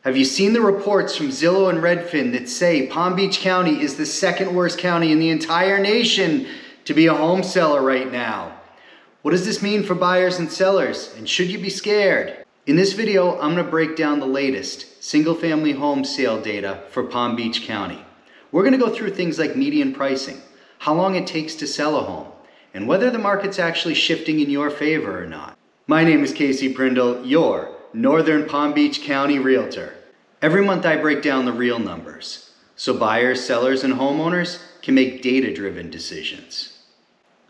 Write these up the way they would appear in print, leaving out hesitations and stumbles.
Have you seen the reports from Zillow and Redfin that say Palm Beach County is the second worst county in the entire nation to be a home seller right now? What does this mean for buyers and sellers? And should you be scared? In this video, I'm going to break down the latest single-family home sale data for Palm Beach County. We're going to go through things like median pricing, how long it takes to sell a home, and whether the market's actually shifting in your favor or not. My name is Casey Prindle, your Northern Palm Beach County Realtor. Every month I break down the real numbers, so buyers, sellers, and homeowners can make data-driven decisions.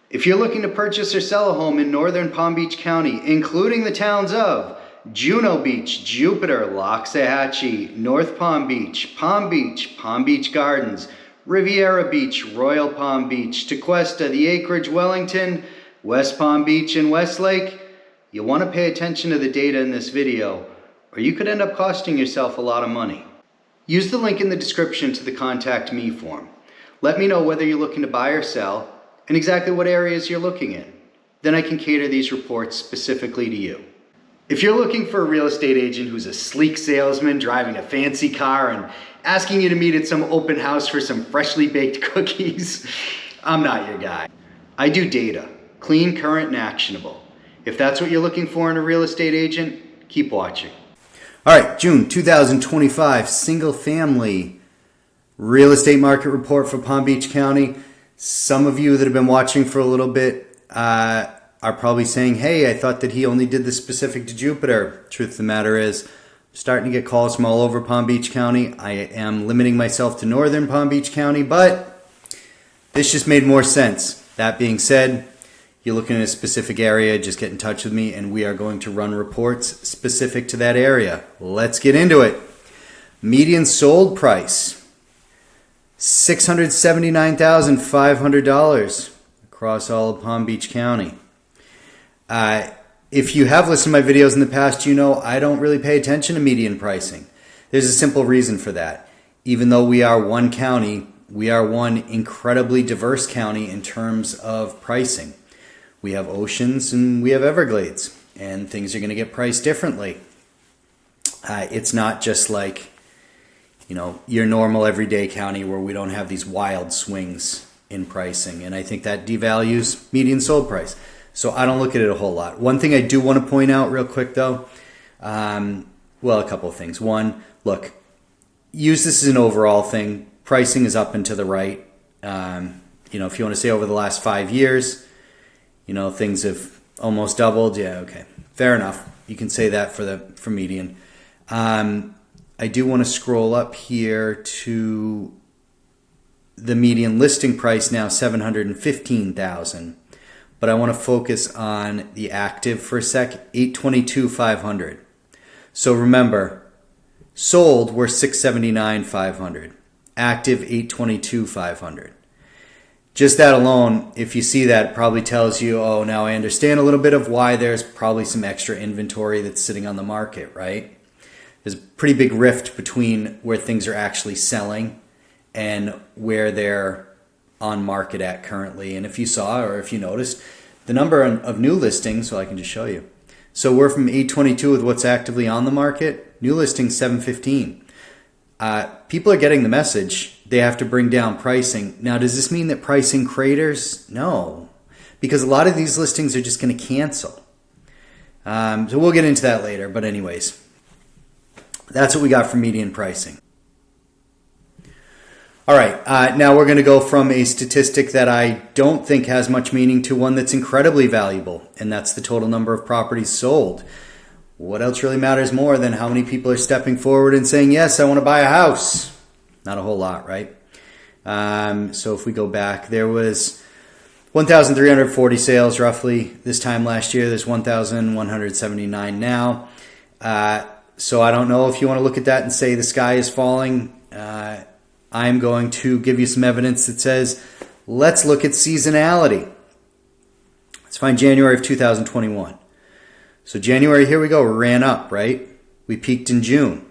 If you're looking to purchase or sell a home in Northern Palm Beach County, including the towns of Juno Beach, Jupiter, Loxahatchee, North Palm Beach, Palm Beach Gardens, Riviera Beach, Royal Palm Beach, Tequesta, the Acreage, Wellington, West Palm Beach, and Westlake, you'll want to pay attention to the data in this video, or you could end up costing yourself a lot of money. Use the link in the description to the Contact Me form. Let me know whether you're looking to buy or sell, and exactly what areas you're looking in. Then I can cater these reports specifically to you. If you're looking for a real estate agent who's a sleek salesman driving a fancy car and asking you to meet at some open house for some freshly baked cookies, I'm not your guy. I do data, clean, current, and actionable. If that's what you're looking for in a real estate agent, keep watching. All right, June 2025 single family real estate market report for Palm Beach County. Some of you that have been watching for a little bit are probably saying, hey, I thought that he only did this specific to Jupiter. Truth of the matter is, I'm starting to get calls from all over Palm Beach County. I am limiting myself to Northern Palm Beach County, but this just made more sense. That being said, you're looking at a specific area, just get in touch with me and we are going to run reports specific to that area. Let's get into it. Median sold price, $679,500 across all of Palm Beach County. If you have listened to my videos in the past, you know I don't really pay attention to median pricing. There's a simple reason for that. Even though we are one county, we are one incredibly diverse county in terms of pricing. We have oceans and we have Everglades, and things are going to get priced differently. It's not just like, you know, your normal everyday county where we don't have these wild swings in pricing, and I think that devalues median sold price. So I don't look at it a whole lot. One thing I do want to point out real quick though, well, a couple of things. One, look, use this as an overall thing. Pricing is up and to the right. You know, if you want to say over the last 5 years, you know, things have almost doubled. Yeah, okay, fair enough. You can say that for median. I do want to scroll up here to the median listing price now, $715,000. But I want to focus on the active for a sec, $822,500. So remember, sold were $679,500. Active $822,500. Just that alone, if you see that, it probably tells you, oh, now I understand a little bit of why there's probably some extra inventory that's sitting on the market, right? There's a pretty big rift between where things are actually selling and where they're on market at currently. And if you saw, or if you noticed, the number of new listings, so I can just show you. So we're from 822 with what's actively on the market. New listings 715. People are getting the message. They have to bring down pricing. Now, does this mean that pricing craters? No, because a lot of these listings are just going to cancel. So we'll get into that later. But anyways, that's what we got for median pricing. All right, now we're going to go from a statistic that I don't think has much meaning to one that's incredibly valuable, and that's the total number of properties sold. What else really matters more than how many people are stepping forward and saying, yes, I want to buy a house? Not a whole lot, right? So if we go back, there was 1,340 sales roughly this time last year. There's 1,179 now. So I don't know if you want to look at that and say the sky is falling. I'm going to give you some evidence that says, let's look at seasonality. Let's find January of 2021. So January, here we go, ran up, right? We peaked in June.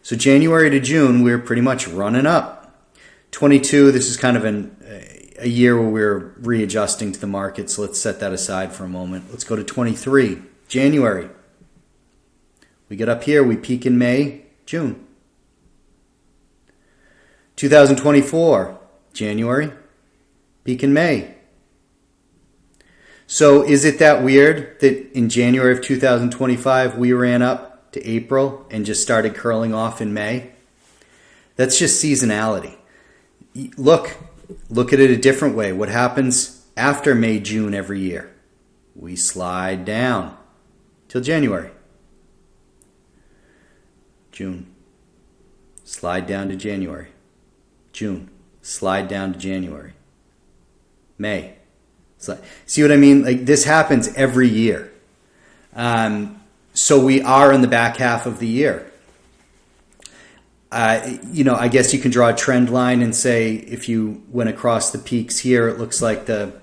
So January to June, we're pretty much running up. 22, this is kind of a year where we're readjusting to the market, so let's set that aside for a moment. Let's go to 23, January. We get up here, we peak in May, June. 2024, January, peak in May. So is it that weird that in January of 2025 we ran up to April and just started curling off in May? That's just seasonality. Look at it a different way. What happens after May, June every year? We slide down till January. June. Slide down to January. June. Slide down to January. May. See what I mean? Like, this happens every year. So we are in the back half of the year. I guess you can draw a trend line and say if you went across the peaks here, it looks like the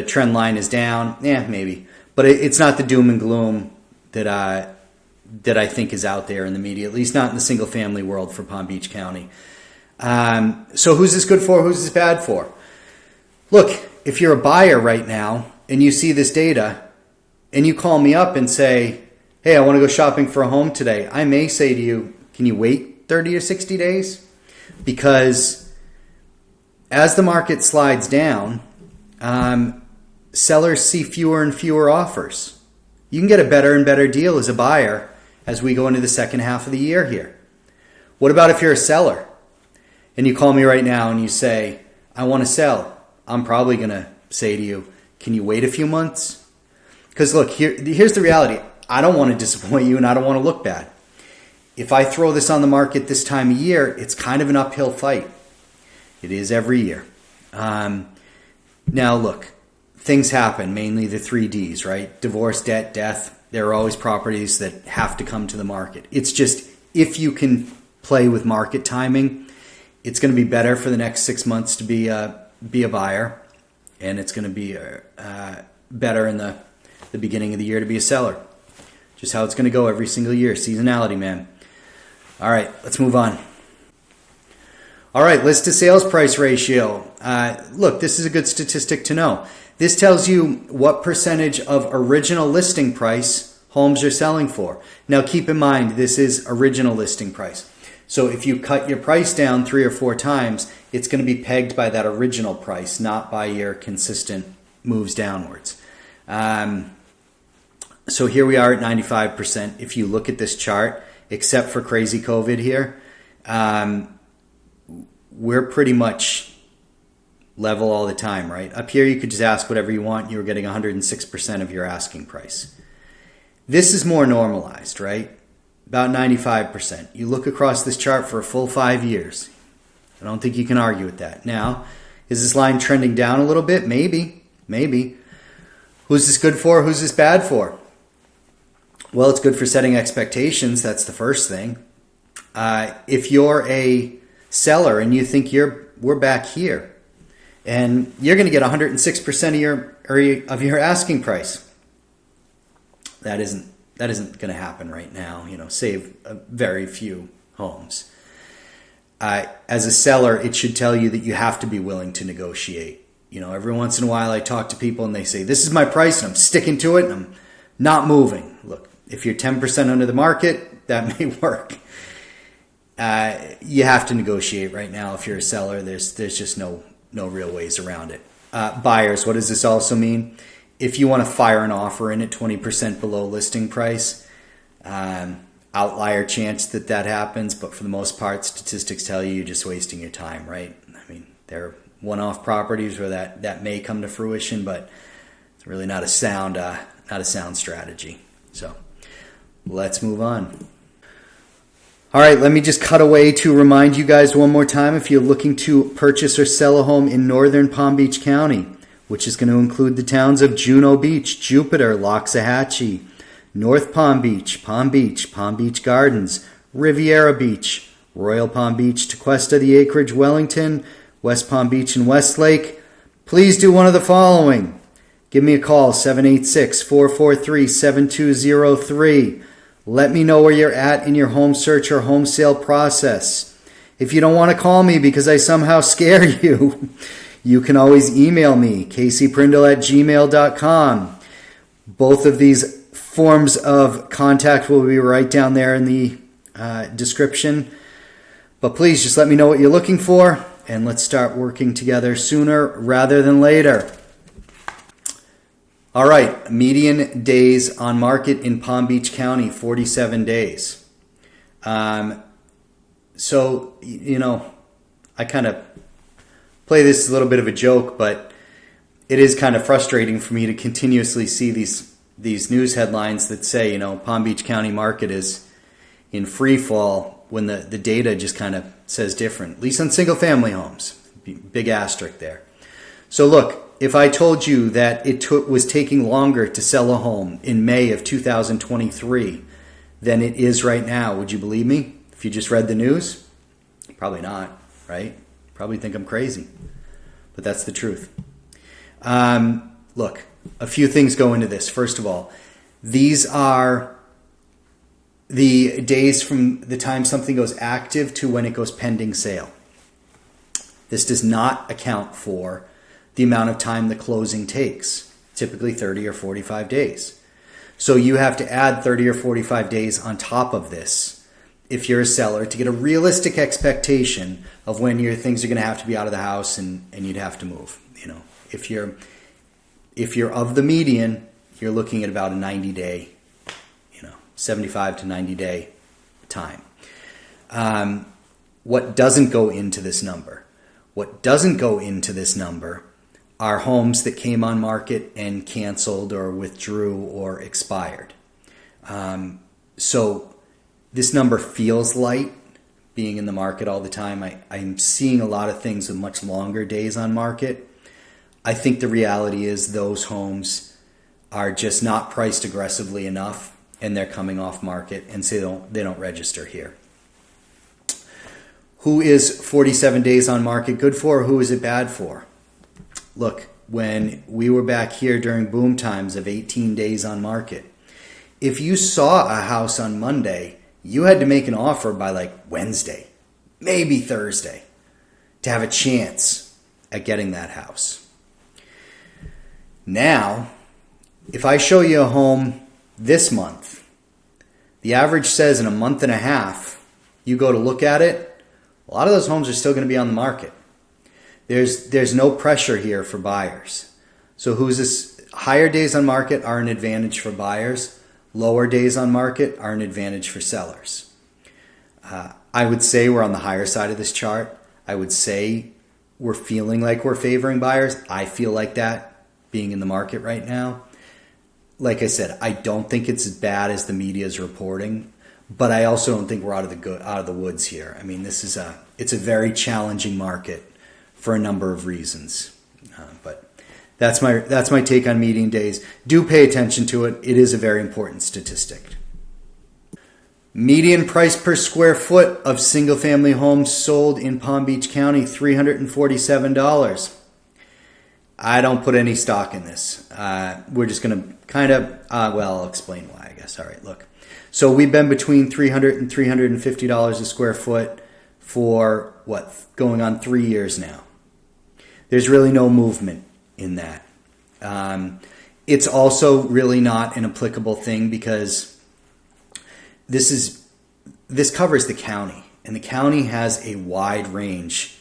trend line is down. Yeah, maybe. But it's not the doom and gloom that I think is out there in the media, at least not in the single family world for Palm Beach County. So who's this good for? Who's this bad for? Look, if you're a buyer right now and you see this data and you call me up and say, hey, I want to go shopping for a home today, I may say to you, can you wait 30 or 60 days? Because as the market slides down, sellers see fewer and fewer offers. You can get a better and better deal as a buyer as we go into the second half of the year here. What about if you're a seller and you call me right now and you say, I want to sell? I'm probably going to say to you, can you wait a few months? Because look, here's the reality. I don't want to disappoint you and I don't want to look bad. If I throw this on the market this time of year, it's kind of an uphill fight. It is every year. Now look, things happen, mainly the 3 Ds, right? Divorce, debt, death. There are always properties that have to come to the market. It's just, if you can play with market timing, it's going to be better for the next 6 months to be a buyer, and it's going to be better in the beginning of the year to be a seller. Just how it's going to go every single year. Seasonality, man. All right, let's move on. All right, list to sales price ratio. Look, this is a good statistic to know. This tells you what percentage of original listing price homes are selling for. Now, keep in mind, this is original listing price. So if you cut your price down 3 or 4 times, it's going to be pegged by that original price, not by your consistent moves downwards. So here we are at 95%. If you look at this chart, except for crazy COVID here, we're pretty much level all the time, right? Up here, you could just ask whatever you want. You were getting 106% of your asking price. This is more normalized, right? About 95%. You look across this chart for a full 5 years. I don't think you can argue with that. Now, is this line trending down a little bit? Maybe. Who's this good for? Who's this bad for? Well, it's good for setting expectations. That's the first thing. If you're a seller and you think we're back here and you're going to get 106% of your asking price, that isn't going to happen right now. Save a very few homes. As a seller, it should tell you that you have to be willing to negotiate. Every once in a while I talk to people and they say, this is my price and I'm sticking to it and I'm not moving. Look, if you're 10% under the market, that may work. You have to negotiate right now. If you're a seller, there's just no real ways around it. Buyers, what does this also mean? If you want to fire an offer in at 20% below listing price, outlier chance that happens, but for the most part, statistics tell you're just wasting your time, right? I mean, there are one-off properties where that may come to fruition, but it's really not a sound strategy. So let's move on. All right, let me just cut away to remind you guys one more time, if you're looking to purchase or sell a home in northern Palm Beach County, which is going to include the towns of Juno Beach, Jupiter, Loxahatchee, North Palm Beach, Palm Beach Gardens, Riviera Beach, Royal Palm Beach, Tequesta, the Acreage, Wellington, West Palm Beach, and Westlake, please do one of the following. Give me a call, 786-443-7203. Let me know where you're at in your home search or home sale process. If you don't want to call me because I somehow scare you, you can always email me, caseyprindle@gmail.com. Both of these forms of contact will be right down there in the description. But please just let me know what you're looking for, and let's start working together sooner rather than later. All right, median days on market in Palm Beach County, 47 days. So, I kind of play this as a little bit of a joke, but it is kind of frustrating for me to continuously see these news headlines that say, Palm Beach County market is in free fall when the data just kind of says different, at least on single family homes. Big asterisk there. So look, if I told you that it was taking longer to sell a home in May of 2023 than it is right now, would you believe me? If you just read the news? Probably not, right? Probably think I'm crazy. But that's the truth. Look, a few things go into this. First of all, these are the days from the time something goes active to when it goes pending sale. This does not account for the amount of time the closing takes, typically 30 or 45 days. So you have to add 30 or 45 days on top of this if you're a seller to get a realistic expectation of when your things are going to have to be out of the house and you'd have to move. If you're of the median, you're looking at about a 90-day, 75 to 90-day time. What doesn't go into this number? What doesn't go into this number are homes that came on market and canceled or withdrew or expired. So this number feels light being in the market all the time. I'm seeing a lot of things with much longer days on market. I think the reality is those homes are just not priced aggressively enough and they're coming off market and so they don't register here. Who is 47 days on market good for? Who is it bad for? Look, when we were back here during boom times of 18 days on market, if you saw a house on Monday, you had to make an offer by like Wednesday, maybe Thursday, to have a chance at getting that house. Now, if I show you a home this month, the average says in a month and a half, you go to look at it, a lot of those homes are still going to be on the market. There's no pressure here for buyers. So who's this? Higher days on market are an advantage for buyers. Lower days on market are an advantage for sellers. I would say we're on the higher side of this chart. I would say we're feeling like we're favoring buyers. I feel like that being in the market right now. Like I said, I don't think it's as bad as the media is reporting, but I also don't think we're out of the woods here. I mean, it's a very challenging market for a number of reasons. But that's my take on median days. Do pay attention to it. It is a very important statistic. Median price per square foot of single-family homes sold in Palm Beach County, $347. I don't put any stock in this. We're just going to kind of, I'll explain why, I guess. All right, look. So we've been between $300 and $350 a square foot for, going on 3 years now. There's really no movement in that. It's also really not an applicable thing because this covers the county, and the county has a wide range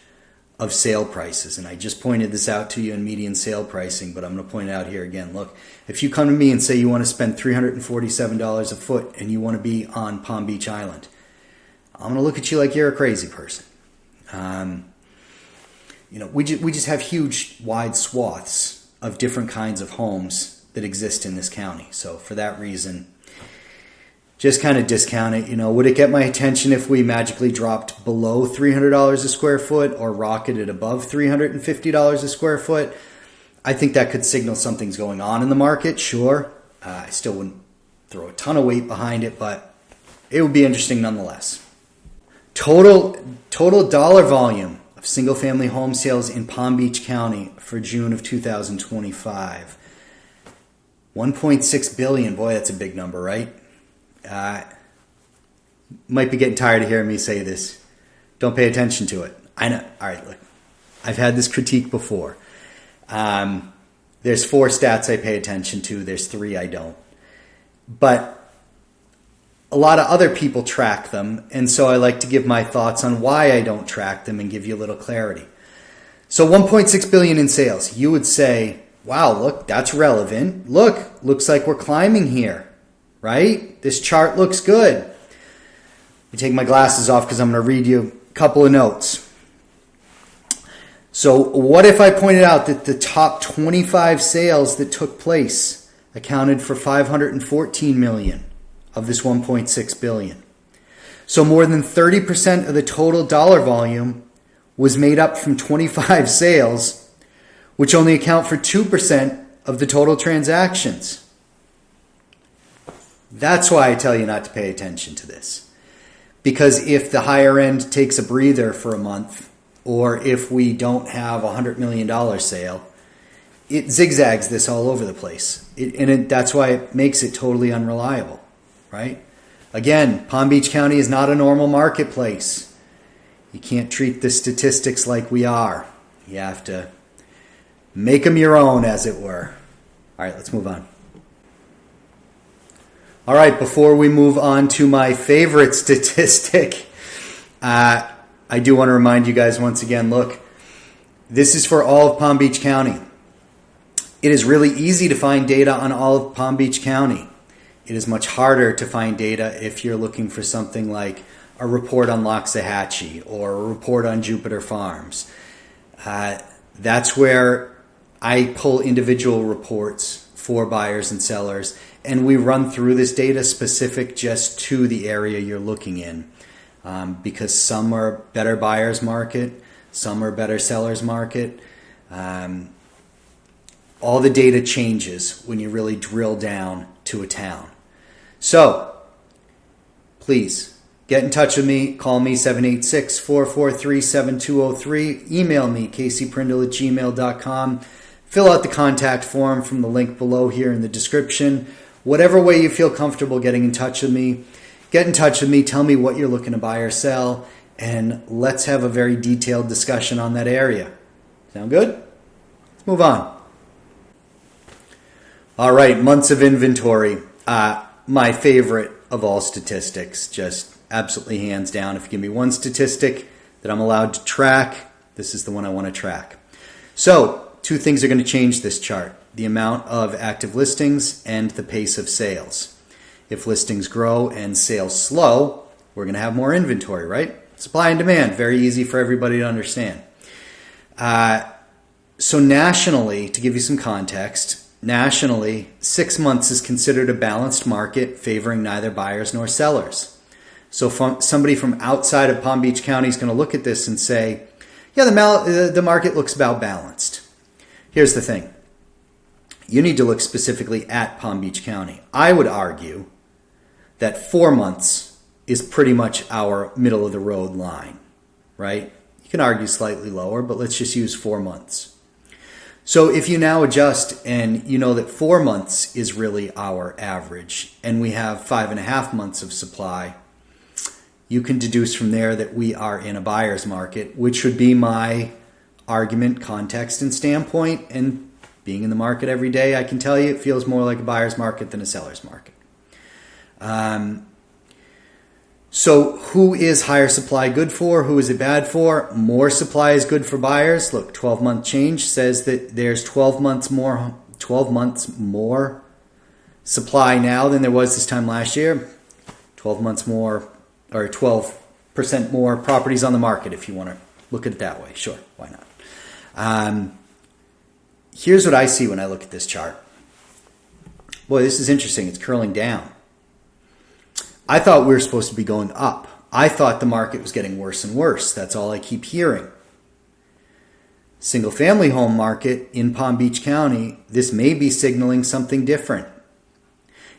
of sale prices. And I just pointed this out to you in median sale pricing, but I'm going to point it out here again. Look, if you come to me and say you want to spend $347 a foot and you want to be on Palm Beach Island, I'm going to look at you like you're a crazy person. We just have huge, wide swaths of different kinds of homes that exist in this county. So for that reason, just kind of discount it. Would it get my attention if we magically dropped below $300 a square foot or rocketed above $350 a square foot? I think that could signal something's going on in the market, sure. I still wouldn't throw a ton of weight behind it, but it would be interesting nonetheless. Total dollar volume of single-family home sales in Palm Beach County for June of 2025. $1.6 billion. Boy, that's a big number, right? Might be getting tired of hearing me say this. Don't pay attention to it. I know. All right, look. I've had this critique before. There's 4 stats I pay attention to. There's 3 I don't. But a lot of other people track them, and so I like to give my thoughts on why I don't track them and give you a little clarity. So 1.6 billion in sales. You would say, wow, look, that's relevant. Looks like we're climbing here, right? This chart looks good. Let me take my glasses off because I'm going to read you a couple of notes. So what if I pointed out that the top 25 sales that took place accounted for 514 million of this 1.6 billion? So more than 30% of the total dollar volume was made up from 25 sales, which only account for 2% of the total transactions. That's why I tell you not to pay attention to this. Because if the higher end takes a breather for a month, or if we don't have a $100 million sale, it zigzags this all over the place. That's why it makes it totally unreliable, right? Again, Palm Beach County is not a normal marketplace. You can't treat the statistics like we are. You have to make them your own, as it were. All right, let's move on. All right, before we move on to my favorite statistic, I do want to remind you guys once again, look, this is for all of Palm Beach County. It is really easy to find data on all of Palm Beach County. It is much harder to find data if you're looking for something like a report on Loxahatchee or a report on Jupiter Farms. That's where I pull individual reports for buyers and sellers, and we run through this data specific just to the area you're looking in. Because some are better buyer's market, some are better seller's market. All the data changes when you really drill down to a town. So, please, get in touch with me. Call me 786-443-7203. Email me, caseyprindle@gmail.com. Fill out the contact form from the link below here in the description. Whatever way you feel comfortable getting in touch with me, get in touch with me, tell me what you're looking to buy or sell, and let's have a very detailed discussion on that area. Sound good? Let's move on. All right, months of inventory. My favorite of all statistics, just absolutely hands down. If you give me one statistic that I'm allowed to track, this is the one I want to track. So, two things are going to change this chart: the amount of active listings and the pace of sales. If listings grow and sales slow, we're going to have more inventory, right? Supply and demand, very easy for everybody to understand. So nationally, to give you some context, nationally, 6 months is considered a balanced market favoring neither buyers nor sellers. So somebody from outside of Palm Beach County is going to look at this and say, yeah, the market looks about balanced. Here's the thing. You need to look specifically at Palm Beach County. I would argue that 4 months is pretty much our middle of the road line, right? You can argue slightly lower, but let's just use 4 months. So if you now adjust and you know that 4 months is really our average and we have 5.5 months of supply, you can deduce from there that we are in a buyer's market, which would be my argument, context, and standpoint. And being in the market every day, I can tell you it feels more like a buyer's market than a seller's market. So who is higher supply good for? Who is it bad for? More supply is good for buyers. Look, 12-month change says that there's 12 months more supply now than there was this time last year. 12 months more, or 12% more properties on the market, if you want to look at it that way. Sure, why not? Here's what I see when I look at this chart. Boy, this is interesting. It's curling down. I thought we were supposed to be going up. I thought the market was getting worse and worse. That's all I keep hearing. Single-family home market in Palm Beach County, this may be signaling something different.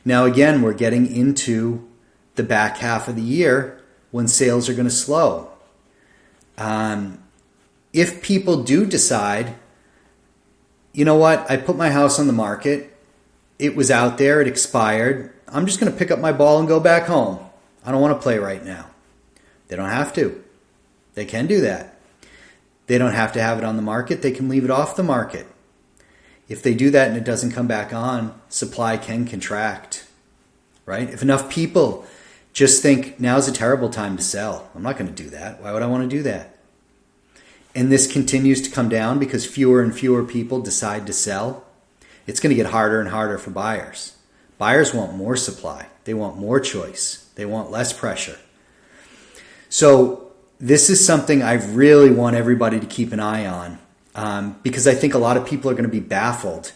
Now, again, we're getting into the back half of the year when sales are going to slow. If people do decide, you know what, I put my house on the market, it was out there, it expired, I'm just going to pick up my ball and go back home. I don't want to play right now. They don't have to. They can do that. They don't have to have it on the market. They can leave it off the market. If they do that and it doesn't come back on, supply can contract, right? If enough people just think now's a terrible time to sell. I'm not going to do that. Why would I want to do that? And this continues to come down because fewer and fewer people decide to sell. It's going to get harder and harder for buyers. Buyers want more supply. They want more choice. They want less pressure. So this is something I really want everybody to keep an eye on, because I think a lot of people are going to be baffled.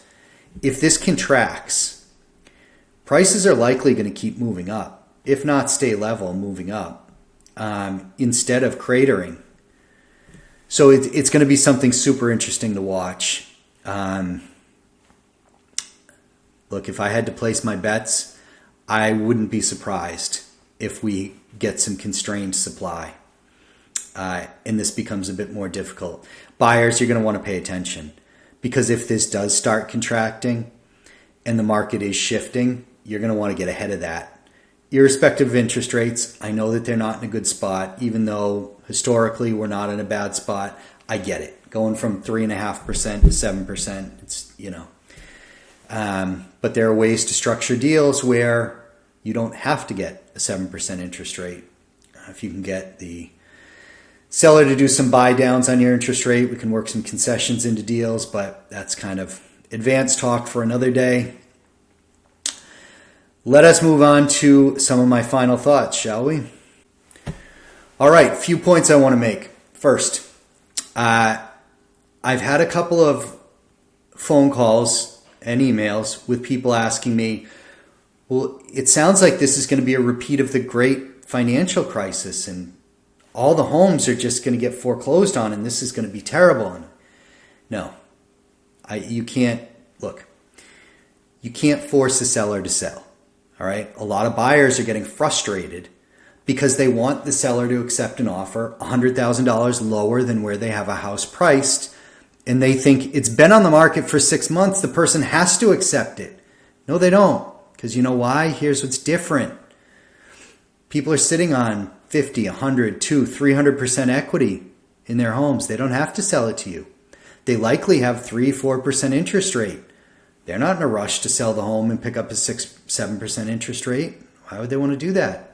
If this contracts, prices are likely going to keep moving up, if not stay level, moving up, instead of cratering. So it's going to be something super interesting to watch. Look, if I had to place my bets, I wouldn't be surprised if we get some constrained supply, and this becomes a bit more difficult. Buyers, you're going to want to pay attention, because if this does start contracting and the market is shifting, you're going to want to get ahead of that. Irrespective of interest rates, I know that they're not in a good spot, even though historically we're not in a bad spot. I get it. Going from 3.5% to 7%, it's, but there are ways to structure deals where you don't have to get a 7% interest rate. If you can get the seller to do some buy downs on your interest rate, we can work some concessions into deals, but that's kind of advanced talk for another day. Let us move on to some of my final thoughts, shall we? All right, few points I want to make. First, I've had a couple of phone calls and emails with people asking me, well, it sounds like this is going to be a repeat of the great financial crisis and all the homes are just going to get foreclosed on and this is going to be terrible. And no, you can't force the seller to sell. All right. A lot of buyers are getting frustrated because they want the seller to accept an offer $100,000 lower than where they have a house priced. And they think it's been on the market for 6 months. The person has to accept it. No, they don't. Because you know why? Here's what's different. People are sitting on 50, 100, 200, 300% equity in their homes. They don't have to sell it to you. They likely have 3-4% interest rate. They're not in a rush to sell the home and pick up a 6-7% interest rate. Why would they want to do that?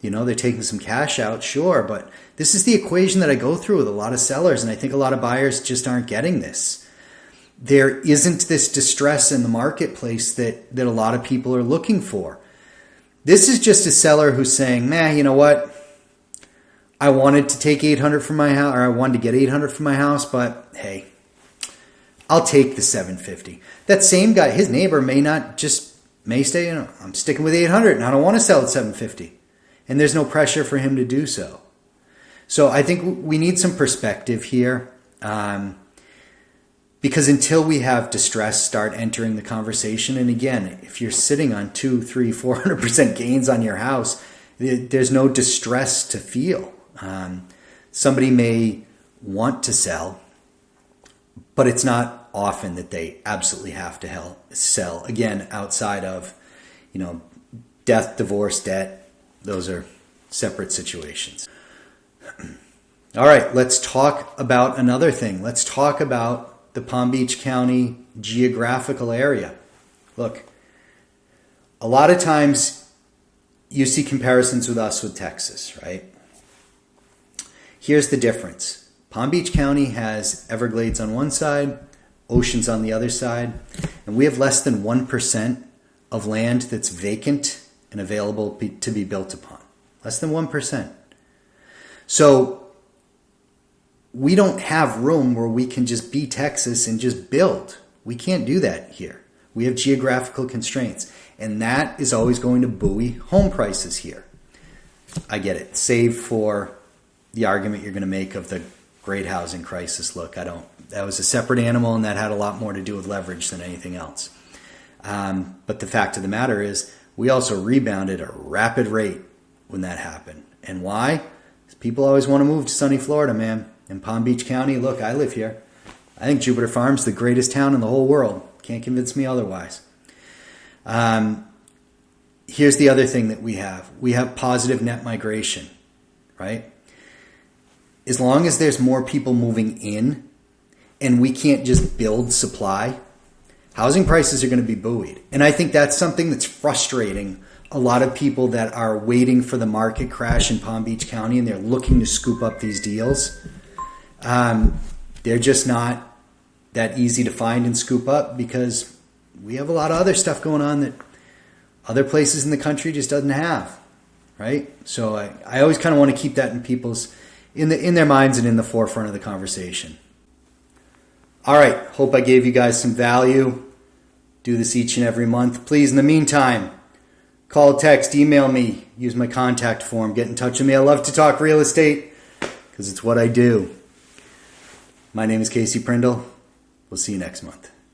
They're taking some cash out, sure, but this is the equation that I go through with a lot of sellers, and I think a lot of buyers just aren't getting this. There isn't this distress in the marketplace that a lot of people are looking for. This is just a seller who's saying, you know what? I wanted to take $800 from my house, or I wanted to get $800 from my house, but hey, I'll take the $750. That same guy, his neighbor may say, I'm sticking with $800 and I don't want to sell at $750. And there's no pressure for him to do so. So I think we need some perspective here, because until we have distress start entering the conversation, and again, if you're sitting on 200, 300, 400% gains on your house, there's no distress to feel. Somebody may want to sell, but it's not often that they absolutely have to sell. Again, outside of, death, divorce, debt. Those are separate situations. All right, let's talk about another thing. Let's talk about the Palm Beach County geographical area. Look, a lot of times you see comparisons with us with Texas, right? Here's the difference. Palm Beach County has Everglades on one side, oceans on the other side, and we have less than 1% of land that's vacant and available to be built upon. Less than 1%. So we don't have room where we can just be Texas and just build. We can't do that here. We have geographical constraints, and that is always going to buoy home prices here. I get it. Save for the argument you're going to make of the great housing crisis. Look, that was a separate animal, and that had a lot more to do with leverage than anything else. But the fact of the matter is, we also rebounded at a rapid rate when that happened. And why? Because people always want to move to sunny Florida, man. In Palm Beach County, look, I live here. I think Jupiter Farms is the greatest town in the whole world. Can't convince me otherwise. Here's the other thing that we have. We have positive net migration, right? As long as there's more people moving in and we can't just build supply, housing prices are going to be buoyed. And I think that's something that's frustrating a lot of people that are waiting for the market crash in Palm Beach County and they're looking to scoop up these deals. They're just not that easy to find and scoop up because we have a lot of other stuff going on that other places in the country just doesn't have, right? So I always kind of want to keep that in their minds and in the forefront of the conversation. All right, hope I gave you guys some value. Do this each and every month. Please, in the meantime, call, text, email me, use my contact form, get in touch with me. I love to talk real estate because it's what I do. My name is Casey Prindle. We'll see you next month.